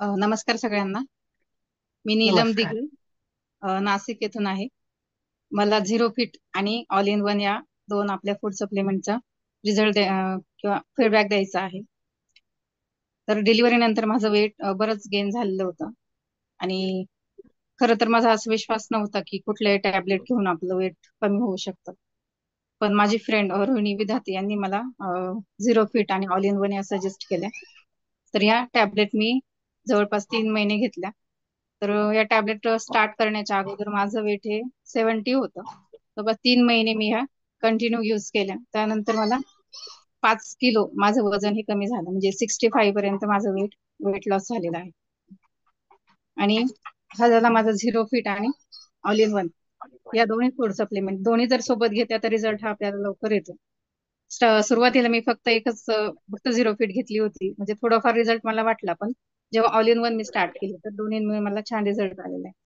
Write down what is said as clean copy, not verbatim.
नमस्कार सगळ्यांना. मी नीलम नमस्कार. दिघे नाशिक येथून आहे. मला झिरो फिट आणि ऑल इन वन या दोन आपल्या फूड सप्लिमेंटचा रिझल्ट किंवा फीडबॅक द्यायचा आहे. तर डिलिव्हरी नंतर माझं वेट बरंच गेन झालेलं होतं आणि खरं तर माझा असा विश्वास नव्हता की कुठल्याही टॅबलेट घेऊन आपलं वेट कमी होऊ शकतं. पण माझी फ्रेंड रोहिणी विधाते यांनी मला झिरो फिट आणि ऑल इन वन या सजेस्ट केल्या. तर या टॅबलेट मी जवळपास 3 महिने घेतल्या. तर या टॅबलेट स्टार्ट करण्याच्या अगोदर माझं वेट हे 70 होतं. तर बस 3 महिने मी ह्या कंटिन्यू यूज केल्या. त्यानंतर मला 5 किलो माझं वजन हे कमी झालं, म्हणजे 65 पर्यंत माझं वेट वेट लॉस झालेलं आहे. आणि हा झाला माझा झिरो फिट आणि ऑल इन वन या दोन्ही फूड सप्लिमेंट. दोन्ही जर सोबत घेतल्या तर रिझल्ट हा आपल्याला लवकर येतो. सुरुवातीला मी फक्त एकच फक्त झिरो फिट घेतली होती, म्हणजे थोडाफार रिझल्ट मला वाटला. पण जेव्हा all in one me start केली तर दोन्हींमुळे मला छान रिझल्ट आलेला आहे.